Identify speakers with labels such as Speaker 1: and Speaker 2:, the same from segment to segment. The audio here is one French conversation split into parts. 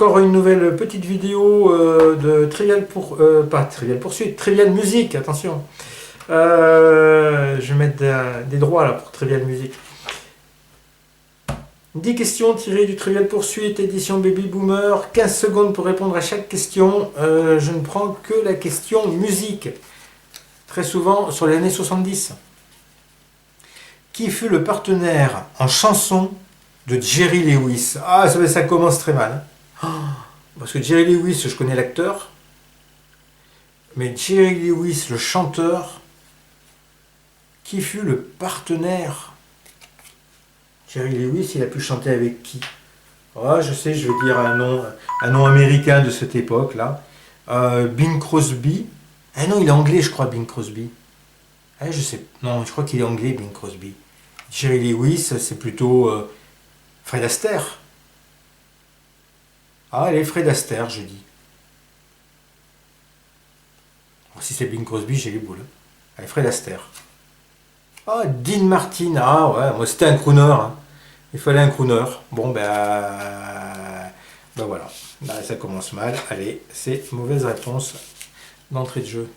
Speaker 1: encore une nouvelle petite vidéo de pas Trivial Poursuite, Trivial Musique, attention. Je vais mettre des droits là pour Trivial Musique. 10 questions tirées du Trivial Poursuite, édition Baby Boomer, 15 secondes pour répondre à chaque question. Je ne prends que la question musique, très souvent sur les années 70. Qui fut le partenaire en chanson de Jerry Lewis? Ah, ça commence très mal. Parce que Jerry Lewis, je connais l'acteur, mais Jerry Lewis, le chanteur, qui fut le partenaire? Jerry Lewis, il a pu chanter avec qui? Ah, je sais, je vais dire un nom américain de cette époque-là. Bing Crosby. Ah non, il est anglais, je crois, Bing Crosby. Ah, je sais. Non, je crois qu'il est anglais, Bing Crosby. Jerry Lewis, c'est plutôt Fred Astaire. Ah, allez, Fred Astaire, je dis. Alors, si c'est Bing Crosby, j'ai les boules. Allez, Fred Astaire. Ah, Dean Martin. Ah ouais, moi c'était un crooner. Hein. Il fallait un crooner. Bon, ben voilà. Bah, ça commence mal. Allez, c'est mauvaise réponse d'entrée de jeu.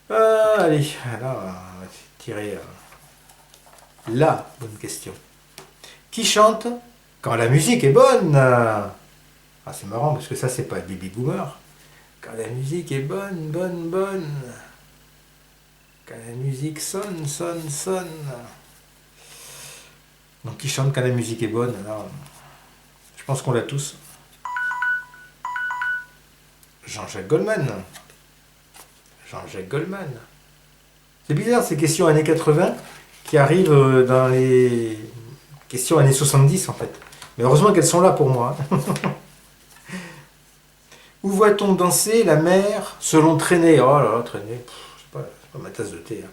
Speaker 1: Allez, là, on va tirer la bonne question. Qui chante quand la musique est bonne? Ah, c'est marrant parce que ça, c'est pas Baby Boomer. Quand la musique est bonne, bonne. Quand la musique sonne. Donc, qui chante quand la musique est bonne? Alors, je pense qu'on l'a tous. Jean-Jacques Goldman. C'est bizarre ces questions années 80 qui arrivent dans les questions années 70 en fait. Mais heureusement qu'elles sont là pour moi. Où voit-on danser la mer selon Traîner? Oh là là, Traîner, c'est pas ma tasse de thé. Hein.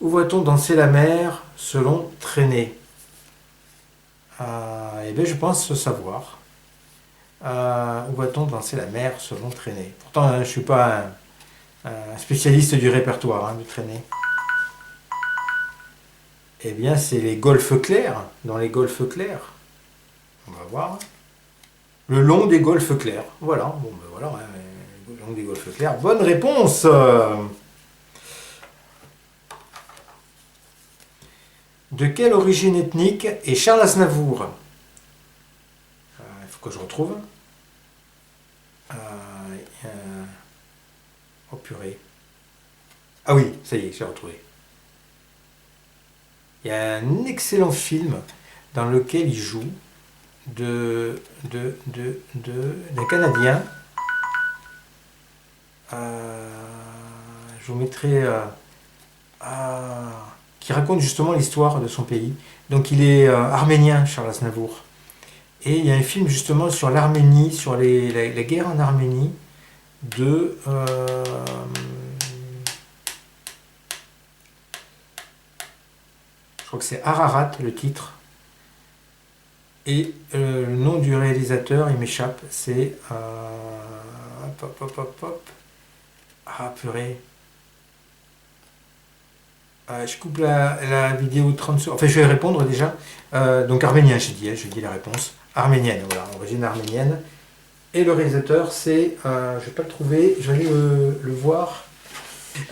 Speaker 1: Où voit-on danser la mer selon Traîner? Eh bien, je pense savoir. Où va-t-on danser la mer selon Traîner? Pourtant, je ne suis pas un spécialiste du répertoire du Traîner. Eh bien, c'est les golfes clairs. Dans les golfes clairs. On va voir. Le long des golfes clairs. Voilà. Bon, ben voilà. Le long des golfes clairs. Bonne réponse. De quelle origine ethnique est Charles Aznavour? Il faut que je retrouve. Oh purée. Ah oui, ça y est, j'ai retrouvé. Il y a un excellent film dans lequel il joue d'un Canadien. Je vous mettrai... qui raconte justement l'histoire de son pays. Donc il est arménien, Charles Aznavour. Et il y a un film justement sur l'Arménie, sur la guerre en Arménie, de... je crois que c'est Ararat, le titre. Et le nom du réalisateur, il m'échappe, c'est... Ah, purée. Je coupe la vidéo 30 secondes. Enfin, je vais répondre déjà. Donc, arménien, j'ai dit la réponse. Arménienne, voilà, origine arménienne. Et le réalisateur, c'est... je ne vais pas le trouver, je vais aller le voir.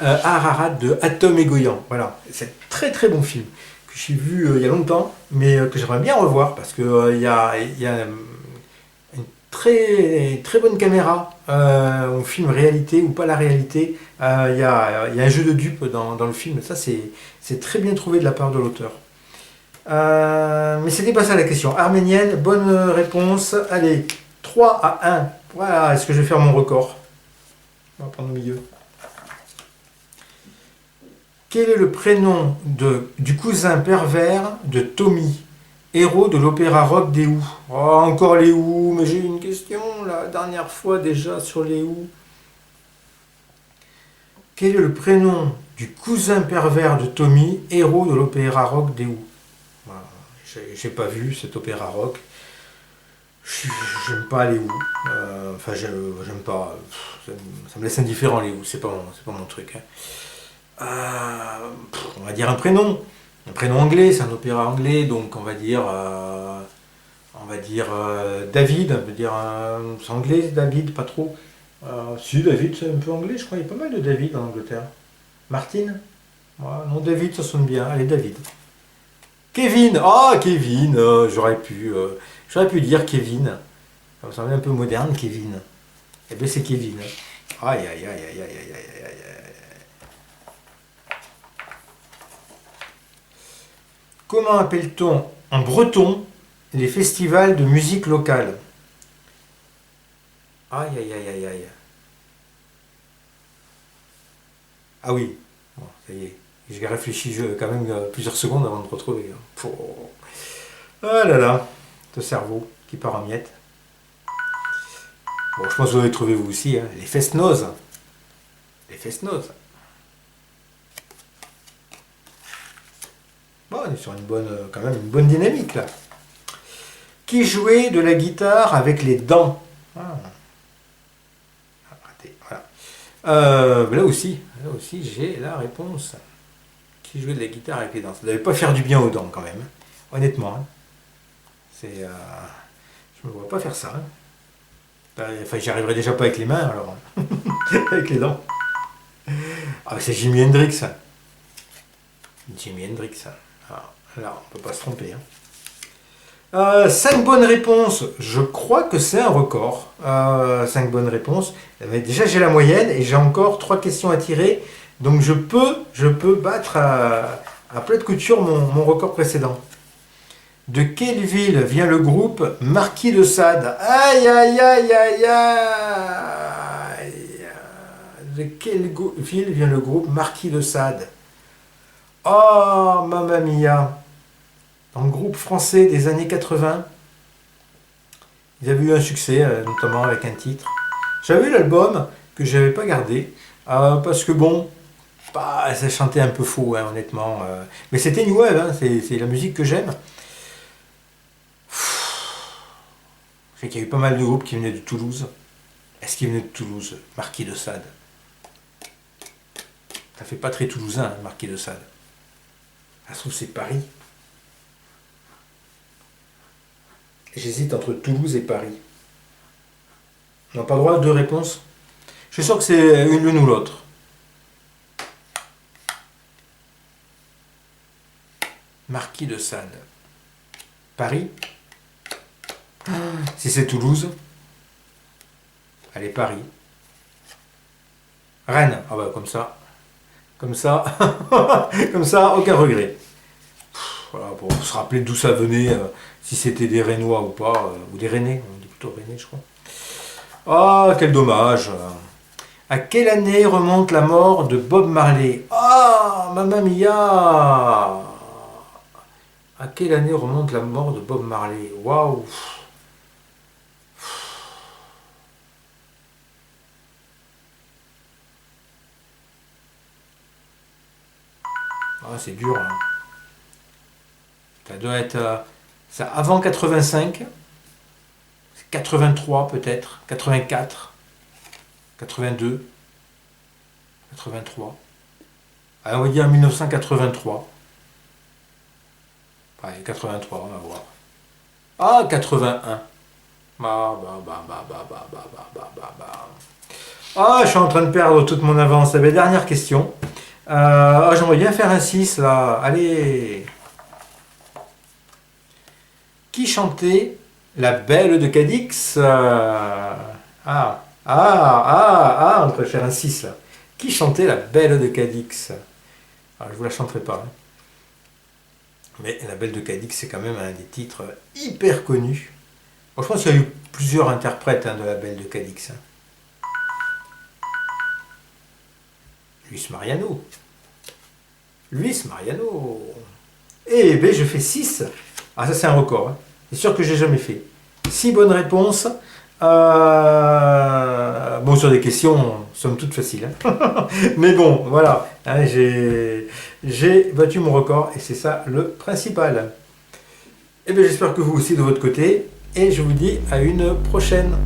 Speaker 1: Ararat de Atom et Goyan. Voilà, c'est un très très bon film que j'ai vu il y a longtemps, mais que j'aimerais bien revoir parce que il y a une très très bonne caméra. On filme réalité ou pas la réalité. Il y a un jeu de dupes dans le film. Ça, c'est très bien trouvé de la part de l'auteur. Mais c'était pas ça la question. Arménienne, bonne réponse. Allez, 3 à 1. Voilà, est-ce que je vais faire mon record? On va prendre au milieu. Quel est le prénom du cousin pervers de Tommy, héros de l'opéra rock des Who? Oh, encore les Who, mais j'ai eu une question la dernière fois déjà sur les Who. Quel est le prénom du cousin pervers de Tommy, héros de l'opéra rock des Who? Voilà. J'ai pas vu cet opéra rock. J'aime pas les Who. Enfin, j'aime pas. Ça me laisse indifférent les Who. C'est pas mon truc. Hein. On va dire un prénom anglais, c'est un opéra anglais, donc on va dire on va dire David, on va dire c'est anglais, David, pas trop. Si, David, c'est un peu anglais, je crois, il y a pas mal de David en Angleterre. Martine? Ouais, non, David, ça sonne bien. Allez, David. Kevin! Ah, Kevin! J'aurais pu dire Kevin. Ça me semblait un peu moderne, Kevin. Eh bien, c'est Kevin. Aïe, aïe, aïe, aïe, aïe, aïe, aïe, aïe. Comment appelle-t-on en breton les festivals de musique locale? Aïe, aïe, aïe, aïe, aïe. Ah oui, bon, ça y est. J'ai réfléchi quand même plusieurs secondes avant de retrouver. Ah là là, ce cerveau qui part en miettes. Bon, je pense que vous avez trouvé vous aussi, hein. Les fest-noz. Les fest-noz. Bon, on est sur quand même une bonne dynamique là. Qui jouait de la guitare avec les dents? Ah. Raté, voilà. Là aussi, j'ai la réponse. Qui jouait de la guitare avec les dents? Ça ne devait pas faire du bien aux dents quand même, honnêtement. Hein. Je me vois pas faire ça. Hein. Enfin, j'y arriverai déjà pas avec les mains alors. Avec les dents. Ah, c'est Jimi Hendrix. Jimi Hendrix. Alors, là, on peut pas se tromper. Hein. 5 bonnes réponses. Je crois que c'est un record. 5 bonnes réponses. Mais déjà, j'ai la moyenne et j'ai encore 3 questions à tirer. Donc, je peux battre à plat de couture mon record précédent. De quelle ville vient le groupe Marquis de Sade? Aïe, aïe, aïe, aïe, aïe. De quelle ville vient le groupe Marquis de Sade? Oh, mamma mia. Un groupe français des années 80. Ils avaient eu un succès, notamment avec un titre. J'avais eu l'album que je n'avais pas gardé. Parce que bon, ça chantait un peu faux, hein, honnêtement. Mais c'était new wave, hein, c'est la musique que j'aime. Je sais qu'il y a eu pas mal de groupes qui venaient de Toulouse. Est-ce qu'ils venaient de Toulouse? Marquis de Sade. Ça fait pas très toulousain, hein, Marquis de Sade. Ça se trouve, c'est Paris. J'hésite entre Toulouse et Paris. On n'a pas le droit à 2 réponses. Je suis sûr que c'est l'une ou l'autre. Marquis de Sade. Paris? Si c'est Toulouse, allez, Paris. Rennes, ah bah comme ça, comme ça, aucun regret. Voilà, pour se rappeler d'où ça venait, si c'était des Rennois ou pas, ou des Rennais, on dit plutôt Rennais, je crois. Ah, quel dommage. À quelle année remonte la mort de Bob Marley? Ah, mamma mia. À quelle année remonte la mort de Bob Marley? Waouh. Ah, c'est dur. Hein. Ça doit être ça avant 85, 83 peut-être, 84, 82, 83. Alors on va dire 1983. Allez, 83, on va voir. Ah, 81. Ah, je suis en train de perdre toute mon avance. La dernière question. J'aimerais bien faire un 6 là. Allez. Qui chantait La Belle de Cadix? On peut faire un 6 là. Qui chantait La Belle de Cadix? Je vous la chanterai pas. Hein. Mais La Belle de Cadix, c'est quand même un des titres hyper connus. Bon, je pense qu'il y a eu plusieurs interprètes de La Belle de Cadix. Hein. Luis Mariano. Eh bien, je fais 6. Ah, ça, c'est un record. Hein. C'est sûr que j'ai jamais fait. 6 bonnes réponses. Bon, sur des questions, somme toute faciles. Hein. Mais bon, voilà. Hein, j'ai battu mon record et c'est ça le principal. Eh bien, j'espère que vous aussi de votre côté. Et je vous dis à une prochaine.